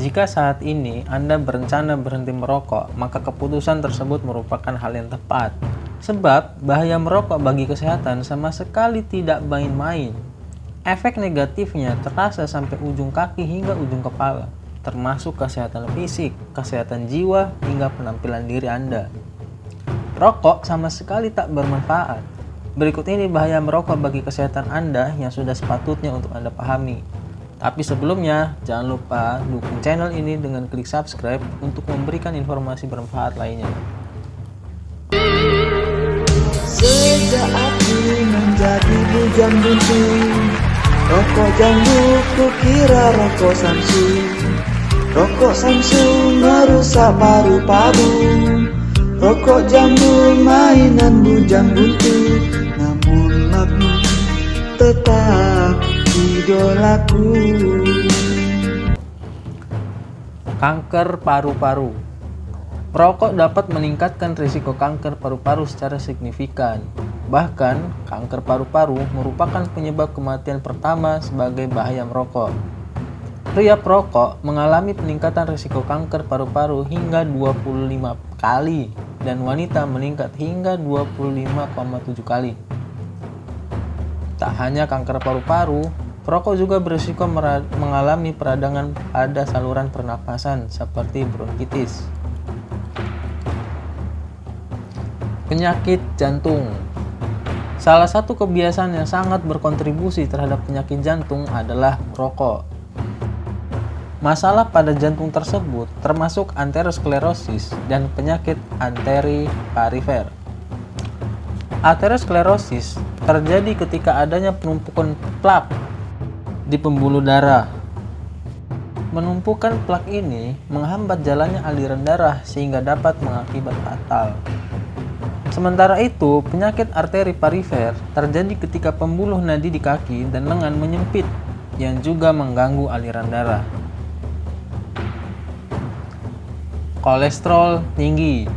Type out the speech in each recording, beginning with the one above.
Jika saat ini Anda berencana berhenti merokok, maka keputusan tersebut merupakan hal yang tepat. Sebab bahaya merokok bagi kesehatan sama sekali tidak main-main. Efek negatifnya terasa sampai ujung kaki hingga ujung kepala, termasuk kesehatan fisik, kesehatan jiwa, hingga penampilan diri Anda. Rokok sama sekali tak bermanfaat. Berikut ini bahaya merokok bagi kesehatan Anda yang sudah sepatutnya untuk Anda pahami. Tapi sebelumnya, jangan lupa dukung channel ini dengan klik subscribe untuk memberikan informasi bermanfaat lainnya. Sejak aku menjadi bujang buntu, rokok jambu kukira rokok Samsung. Rokok Samsung merusak paru-paru, rokok jambu mainan bujang buntu. Namun aku tetap idolaku. Kanker paru-paru. Merokok dapat meningkatkan risiko kanker paru-paru secara signifikan. Bahkan, kanker paru-paru merupakan penyebab kematian pertama sebagai bahaya merokok. Pria perokok mengalami peningkatan risiko kanker paru-paru hingga 25 kali dan wanita meningkat hingga 25,7 kali. Tak hanya kanker paru-paru, perokok juga berisiko mengalami peradangan pada saluran pernapasan seperti bronkitis. Penyakit jantung. Salah satu kebiasaan yang sangat berkontribusi terhadap penyakit jantung adalah merokok. Masalah pada jantung tersebut termasuk aterosklerosis dan penyakit arteri perifer. Aterosklerosis terjadi ketika adanya penumpukan plak di pembuluh darah. Penumpukan plak ini menghambat jalannya aliran darah sehingga dapat mengakibatkan fatal. Sementara itu, penyakit arteri perifer terjadi ketika pembuluh nadi di kaki dan lengan menyempit yang juga mengganggu aliran darah. Kolesterol tinggi.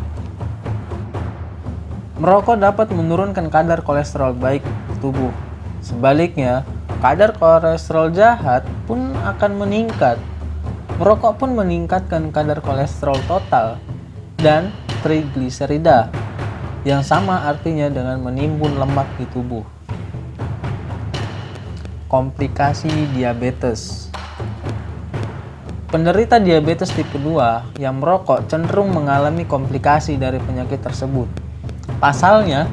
Merokok dapat menurunkan kadar kolesterol baik di tubuh. Sebaliknya, kadar kolesterol jahat pun akan meningkat. Merokok pun meningkatkan kadar kolesterol total dan trigliserida, yang sama artinya dengan menimbun lemak di tubuh. Komplikasi diabetes. Penderita diabetes tipe 2 yang merokok cenderung mengalami komplikasi dari penyakit tersebut. Pasalnya,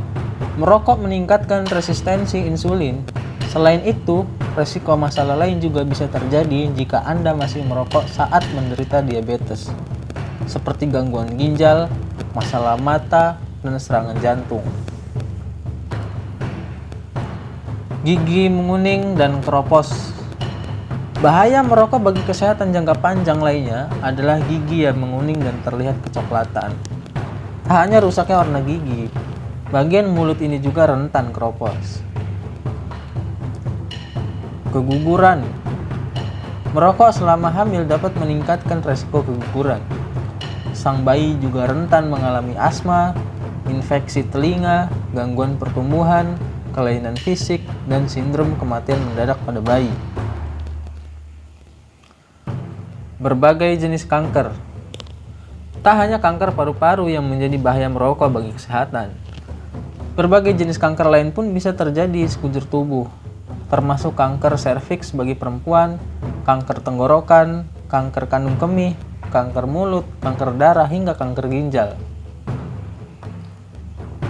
merokok meningkatkan resistensi insulin. Selain itu, resiko masalah lain juga bisa terjadi jika Anda masih merokok saat menderita diabetes, seperti gangguan ginjal, masalah mata, dan serangan jantung. Gigi menguning dan keropos. Bahaya merokok bagi kesehatan jangka panjang lainnya adalah gigi yang menguning dan terlihat kecoklatan. Tak hanya rusaknya warna gigi, bagian mulut ini juga rentan keropos. Keguguran. Merokok selama hamil dapat meningkatkan resiko keguguran. Sang bayi juga rentan mengalami asma, infeksi telinga, gangguan pertumbuhan, kelainan fisik, dan sindrom kematian mendadak pada bayi. Berbagai jenis kanker. Tak hanya kanker paru-paru yang menjadi bahaya merokok bagi kesehatan. Berbagai jenis kanker lain pun bisa terjadi di sekujur tubuh, termasuk kanker serviks bagi perempuan, kanker tenggorokan, kanker kandung kemih, kanker mulut, kanker darah, hingga kanker ginjal.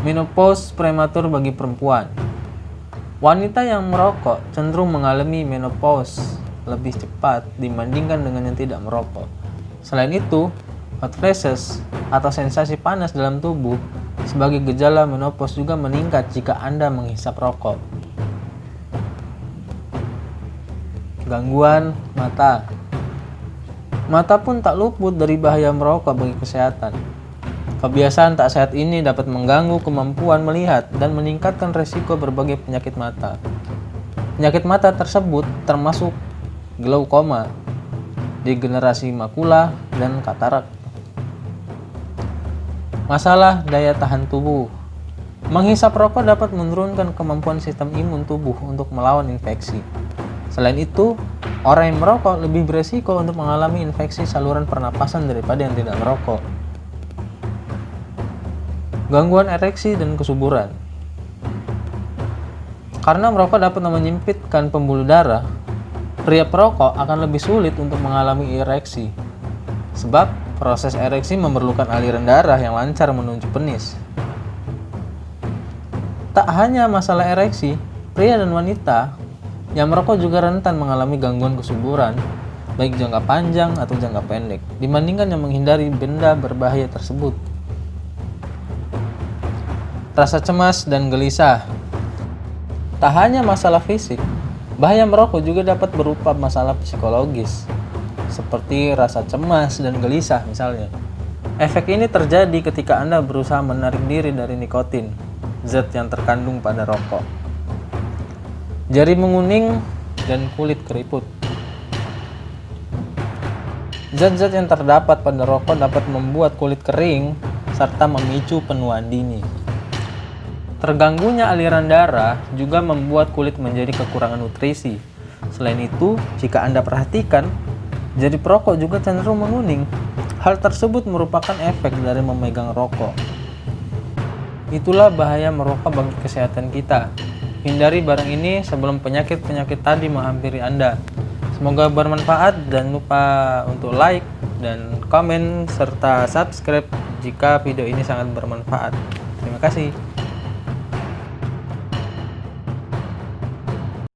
Menopause prematur bagi perempuan. Wanita yang merokok cenderung mengalami menopause lebih cepat dibandingkan dengan yang tidak merokok. Selain itu, hot flashes atau sensasi panas dalam tubuh sebagai gejala menopause juga meningkat jika Anda menghisap rokok. Gangguan mata. Mata pun tak luput dari bahaya merokok bagi kesehatan. Kebiasaan tak sehat ini dapat mengganggu kemampuan melihat dan meningkatkan risiko berbagai penyakit mata. Penyakit mata tersebut termasuk glaukoma, degenerasi makula, dan katarak. Masalah daya tahan tubuh. Menghisap rokok dapat menurunkan kemampuan sistem imun tubuh untuk melawan infeksi. Selain itu, orang yang merokok lebih beresiko untuk mengalami infeksi saluran pernapasan daripada yang tidak merokok. Gangguan ereksi dan kesuburan. Karena merokok dapat menyempitkan pembuluh darah, pria perokok akan lebih sulit untuk mengalami ereksi. Sebab proses ereksi memerlukan aliran darah yang lancar menuju penis. Tak hanya masalah ereksi, pria dan wanita yang merokok juga rentan mengalami gangguan kesuburan, baik jangka panjang atau jangka pendek, dibandingkan yang menghindari benda berbahaya tersebut. Rasa cemas dan gelisah. Tak hanya masalah fisik, bahaya merokok juga dapat berupa masalah psikologis, seperti rasa cemas dan gelisah misalnya. Efek ini terjadi ketika Anda berusaha menarik diri dari nikotin, zat yang terkandung pada rokok. Jari menguning dan kulit keriput. Zat-zat yang terdapat pada rokok dapat membuat kulit kering serta memicu penuaan dini. Terganggunya aliran darah juga membuat kulit menjadi kekurangan nutrisi. Selain itu, jika Anda perhatikan, jari perokok juga cenderung menguning. Hal tersebut merupakan efek dari memegang rokok. Itulah bahaya merokok bagi kesehatan kita. Hindari barang ini sebelum penyakit-penyakit tadi menghampiri Anda. Semoga bermanfaat, dan lupa untuk like dan komen serta subscribe jika video ini sangat bermanfaat. Terima kasih.